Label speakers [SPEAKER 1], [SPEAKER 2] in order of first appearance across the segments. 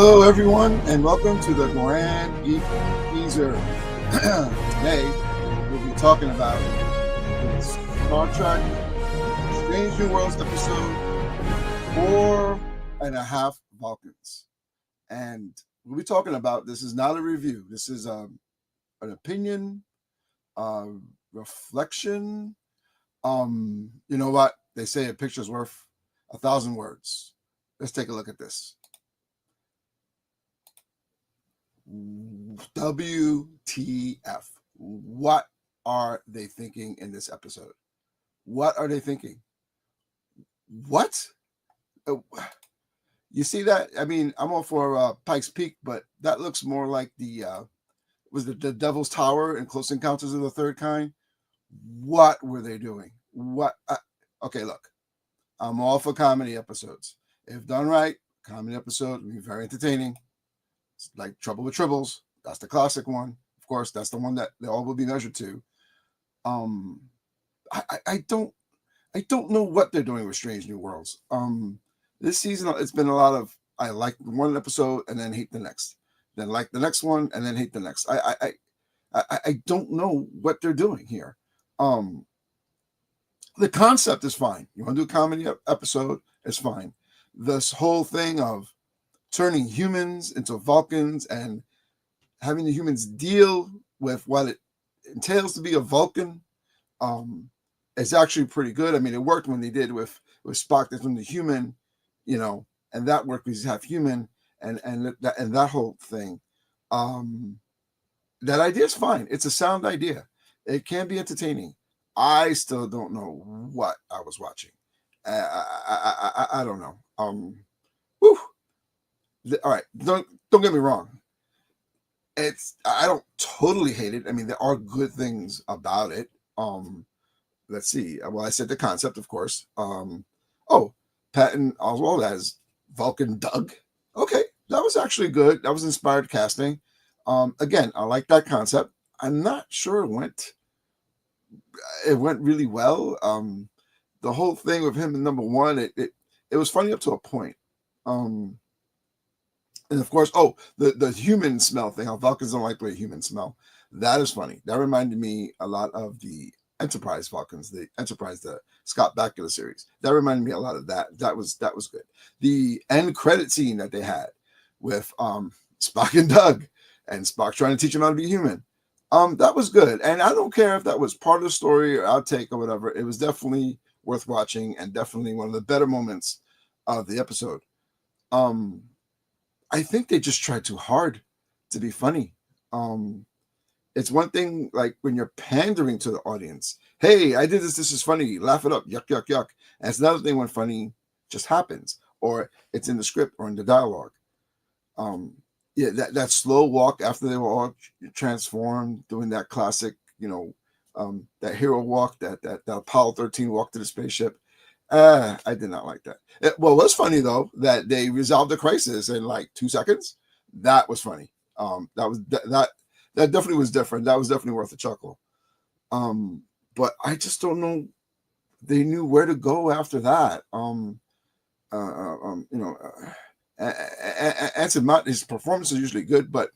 [SPEAKER 1] Hello, everyone, and welcome to the Grand Geek Teaser. Today, we'll be talking about Star Trek Strange New Worlds episode 4.5 Vulcans. And we'll be talking about, this is not a review, this is an opinion, reflection. You know what? They say a picture's worth 1,000 words. Let's take a look at this. WTF. What are they thinking in this episode? What are they thinking? What? You see that? I mean, I'm all for Pike's Peak, but that looks more like the Devil's Tower in Close Encounters of the Third Kind. What were they doing? What? Okay, look, I'm all for comedy episodes. If done right, comedy episode will be very entertaining. Like Trouble with Tribbles, that's the classic one. Of course, that's the one that they all will be measured to. I don't know what they're doing with Strange New Worlds. This season it's been a lot of I like one episode and then hate the next, then like the next one and then hate the next. I don't know what they're doing here. The concept is fine. You want to do a comedy episode, it's fine. This whole thing of turning humans into Vulcans and having the humans deal with what it entails to be a Vulcan is actually pretty good. I mean, it worked when they did with Spock that's from the human, you know, and that worked because he's half human and that whole thing. That idea is fine. It's a sound idea. It can be entertaining. I still don't know what I was watching. I don't know. Whew. All right, don't get me wrong. I don't totally hate it. I mean, there are good things about it. Let's see. Well, I said the concept, of course. Patton Oswalt as Vulcan Doug. Okay, that was actually good. That was inspired casting. Again, I like that concept. I'm not sure it went really well. The whole thing with him in number one, it was funny up to a point. And of course, the human smell thing, how Vulcans don't like the way humans smell. That is funny. That reminded me a lot of the Enterprise Vulcans, the Scott Bakula series. That reminded me a lot of that. That was good. The end credit scene that they had with Spock and Doug, and Spock trying to teach him how to be human. That was good. And I don't care if that was part of the story or outtake or whatever. It was definitely worth watching and definitely one of the better moments of the episode. I think they just tried too hard to be funny. It's one thing like when you're pandering to the audience. Hey, I did this. This is funny. Laugh it up. Yuck, yuck, yuck. And it's another thing when funny just happens or it's in the script or in the dialogue. That slow walk after they were all transformed, doing that classic, that hero walk, that Apollo 13 walk to the spaceship. I did not like that. It was funny though that they resolved the crisis in like 2 seconds. That was funny. That definitely was different. That was definitely worth a chuckle. But I just don't know. They knew where to go after that. Anson Mount, his performance is usually good, but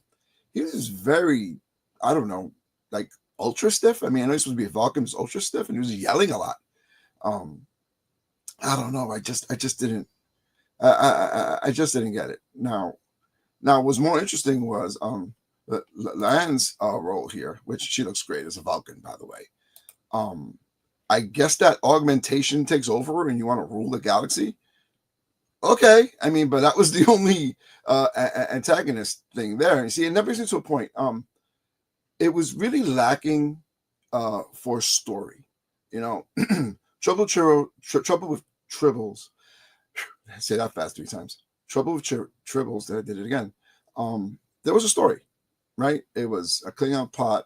[SPEAKER 1] he was very, I don't know, like ultra stiff. I mean, I know he's supposed to be a Vulcan, he's ultra stiff, and he was yelling a lot. I don't know. I just didn't. I just didn't get it. Now, what's more interesting was Lan's role here, which she looks great as a Vulcan, by the way. I guess that augmentation takes over, and you want to rule the galaxy. Okay, I mean, but that was the only antagonist thing there. And see, it never gets to a point. It was really lacking for story. Trouble with Tribbles. I say that fast 3 times. Trouble with Tribbles. That I did it again. There was a story, right? It was a Klingon plot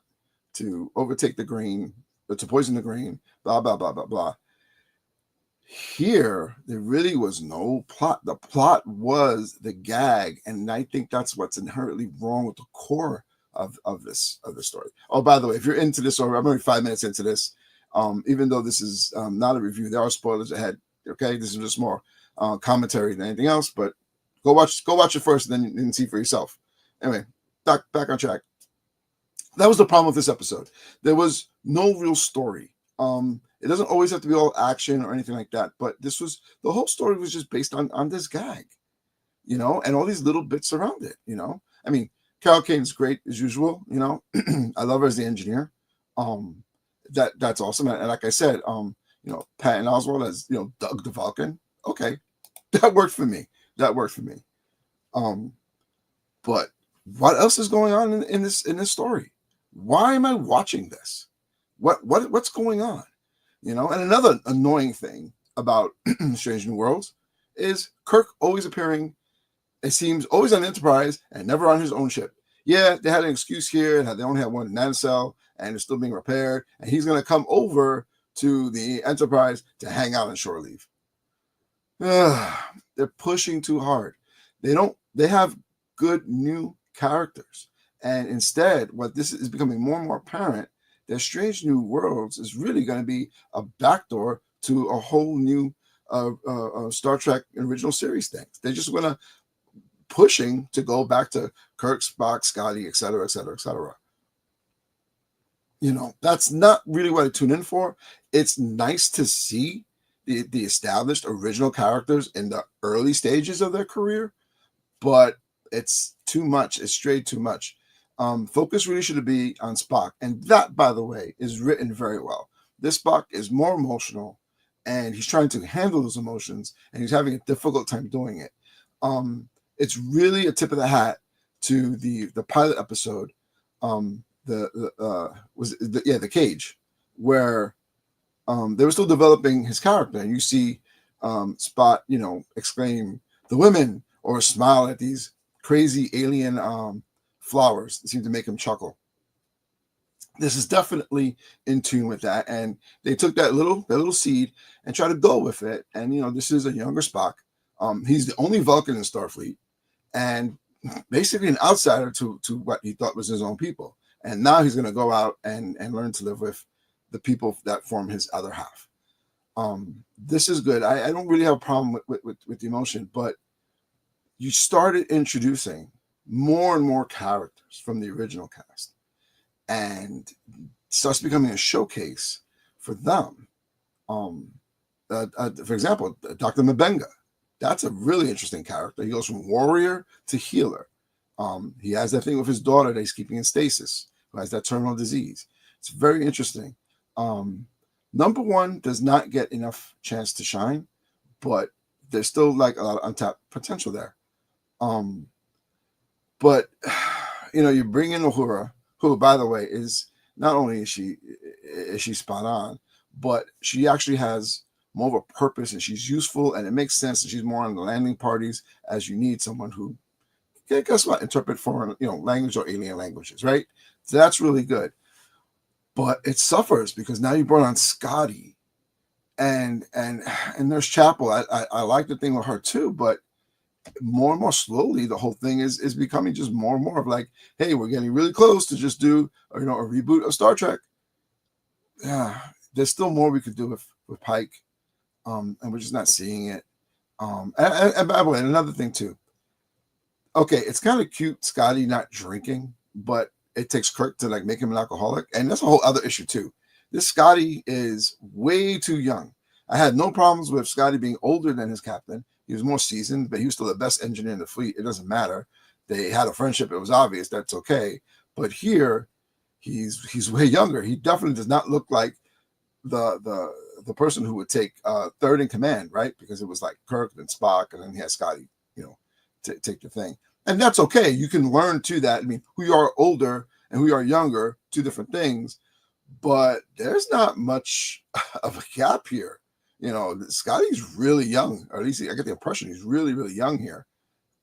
[SPEAKER 1] to overtake the grain, to poison the grain. Blah blah blah blah blah. Here, there really was no plot. The plot was the gag, and I think that's what's inherently wrong with the core of this story. Oh, by the way, if you're into this, or I'm only 5 minutes into this. Even though this is not a review, there are spoilers ahead. Okay, this is just more commentary than anything else. But Go watch it first, and then see for yourself. Anyway, back on track. That was the problem with this episode. There was no real story. It doesn't always have to be all action or anything like that, but the whole story was just based on this gag, and all these little bits around it. I mean, Carol Kane's great as usual. I love her as the engineer. That's awesome. And like I said, Patton Oswalt as Doug the Vulcan. Okay, that worked for me. But what else is going on in this story? Why am I watching this? What's going on? And another annoying thing about Strange New Worlds is Kirk always appearing, it seems, always on the Enterprise and never on his own ship. Yeah, they had an excuse here, and they only have one nanocell, and it's still being repaired, and he's going to come over to the Enterprise to hang out on shore leave. They're pushing too hard. They have good new characters, and instead, what this is becoming more and more apparent, that Strange New Worlds is really going to be a backdoor to a whole new Star Trek original series things. They're just going to pushing to go back to Kirk, Spock, Scotty, etc., etc., etc. That's not really what I tune in for. It's nice to see the established original characters in the early stages of their career, but it's too much. It's strayed too much. Focus really should be on Spock, and that, by the way, is written very well. This Spock is more emotional, and he's trying to handle those emotions, and he's having a difficult time doing it. It's really a tip of the hat to the pilot episode, the Cage, where they were still developing his character, and you see Spot, exclaim "the women" or smile at these crazy alien flowers that seem to make him chuckle. This is definitely in tune with that, and they took that little seed and tried to go with it. And this is a younger Spock. He's the only Vulcan in Starfleet, and basically an outsider to what he thought was his own people. And now he's going to go out and learn to live with the people that form his other half. This is good. I don't really have a problem with the emotion, but you started introducing more and more characters from the original cast, and starts becoming a showcase for them. For example, Dr. Mbenga. That's a really interesting character. He goes from warrior to healer. He has that thing with his daughter that he's keeping in stasis, who has that terminal disease. It's very interesting. Number one does not get enough chance to shine, but there's still like a lot of untapped potential there. But you bring in Uhura, who, by the way, is not only is she spot on, but she actually has more of a purpose, and she's useful, and it makes sense that she's more on the landing parties, as you need someone who, guess what, interpret foreign language or alien languages, right? So that's really good. But it suffers because now you brought on Scotty and Nurse Chapel. I like the thing with her too, but more and more slowly the whole thing is becoming just more and more of like, hey, we're getting really close to just do a reboot of Star Trek. Yeah, there's still more we could do with Pike, and we're just not seeing it. And by the way, another thing too. Okay, it's kind of cute Scotty not drinking, but it takes Kirk to like make him an alcoholic, and that's a whole other issue too. This Scotty is way too young. I had no problems with Scotty being older than his captain. He was more seasoned, but he was still the best engineer in the fleet. It doesn't matter. They had a friendship. It was obvious. That's okay. But here, he's way younger. He definitely does not look like the person who would take third in command, right? Because it was like Kirk and Spock, and then he had Scotty, take the thing. And that's okay. You can learn to that. I mean, who are older and who are younger, two different things. But there's not much of a gap here. Scotty's really young, or at least I get the impression he's really, really young here.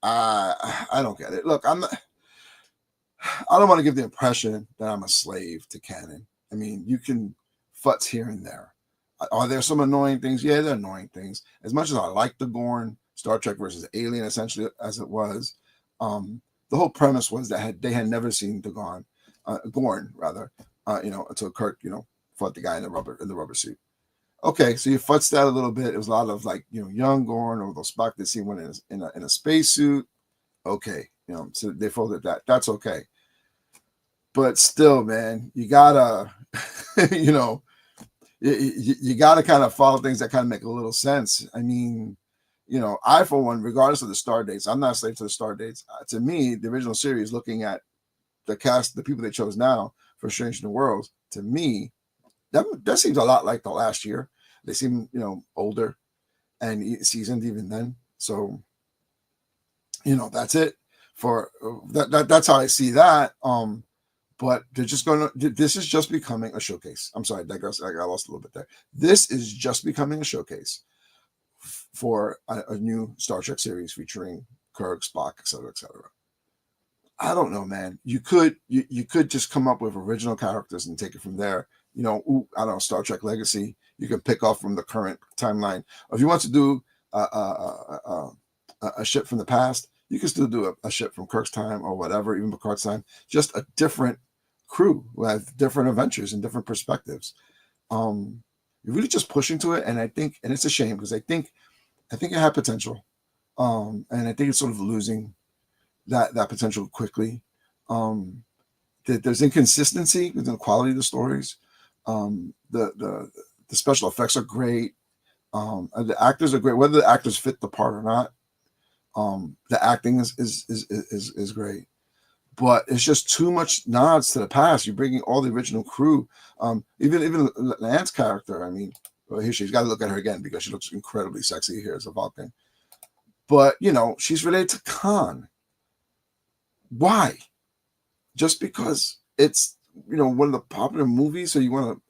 [SPEAKER 1] I don't get it. Look, I don't want to give the impression that I'm a slave to canon. I mean, you can futz here and there. Are there some annoying things? Yeah, there are annoying things. As much as I like the Gorn, Star Trek versus Alien, essentially, as it was, the whole premise was that they had never seen the Gorn rather, until Kirk, fought the guy in the rubber suit. Okay, so you futzed that a little bit. It was a lot of like, young Gorn, or those Spock that see one in a spacesuit. Okay, so they folded that. That's okay. But still, man, you gotta, you gotta kind of follow things that kind of make a little sense. I mean, I, for one, regardless of the star dates, I'm not a slave to the star dates. To me, the original series, looking at the cast, the people they chose now for Strange New Worlds, to me, that seems a lot like the last year. They seem, older and seasoned even then. So, that's it for that's how I see that. But they're just going to, this is just becoming a showcase. I'm sorry, I got lost a little bit there. This is just becoming a showcase for a new Star Trek series featuring Kirk, Spock, etc., etc. I don't know, man. You could just come up with original characters and take it from there. I don't know, Star Trek Legacy. You can pick off from the current timeline. Or if you want to do a ship from the past, you can still do a ship from Kirk's time or whatever, even Picard's time. Just a different crew with different adventures and different perspectives. You're really just pushing to it, and I think, and it's a shame because I think it had potential, and I think it's sort of losing that potential quickly. There's inconsistency within the quality of the stories. The special effects are great. The actors are great, whether the actors fit the part or not. The acting is great, but it's just too much nods to the past. You're bringing all the original crew. Even Lance's character. I mean, well, here she's got to look at her again because she looks incredibly sexy here as a Vulcan. But she's related to Khan. Why? Just because it's one of the popular movies, so you want to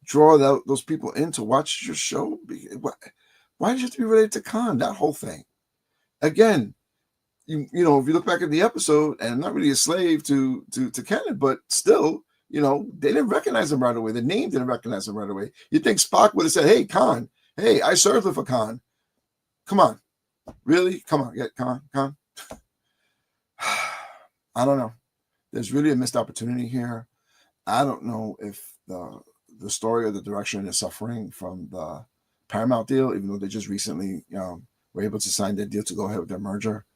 [SPEAKER 1] draw those people in to watch your show? Why did you have to be related to Khan? That whole thing. Again, if you look back at the episode, and I'm not really a slave to canon, but still, they didn't recognize him right away. The name didn't recognize him right away. You'd think Spock would have said, "Hey, Khan. Hey, I served with a Khan. Come on, really? Come on, get Khan." I don't know. There's really a missed opportunity here. I don't know if the story or the direction is suffering from the Paramount deal, even though they just recently were able to sign their deal to go ahead with their merger.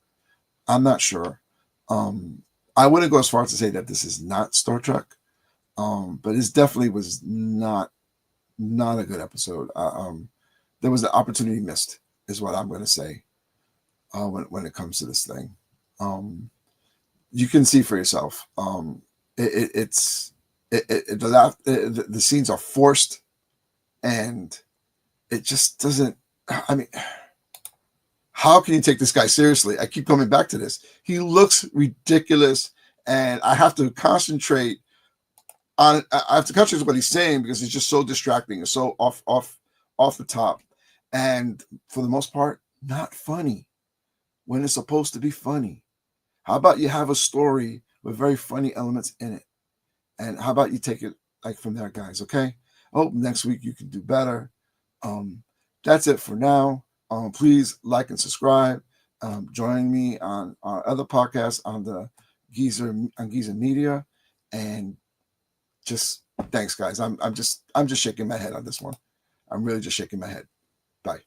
[SPEAKER 1] I'm not sure. I wouldn't go as far as to say that this is not Star Trek, but it definitely was not a good episode. There was an opportunity missed, is what I'm going to say when it comes to this thing. You can see for yourself. The scenes are forced, and it just doesn't. I mean, how can you take this guy seriously? I keep coming back to this. He looks ridiculous, and I have to concentrate on. I have to concentrate on what he's saying because it's just so distracting. It's so off the top, and for the most part, not funny when it's supposed to be funny. How about you have a story with very funny elements in it? And how about you take it like from there, guys? Okay. I hope next week you can do better. That's it for now. Please like and subscribe. Join me on our other podcasts on the Geezer Media. And just thanks, guys. I'm just shaking my head on this one. I'm really just shaking my head. Bye.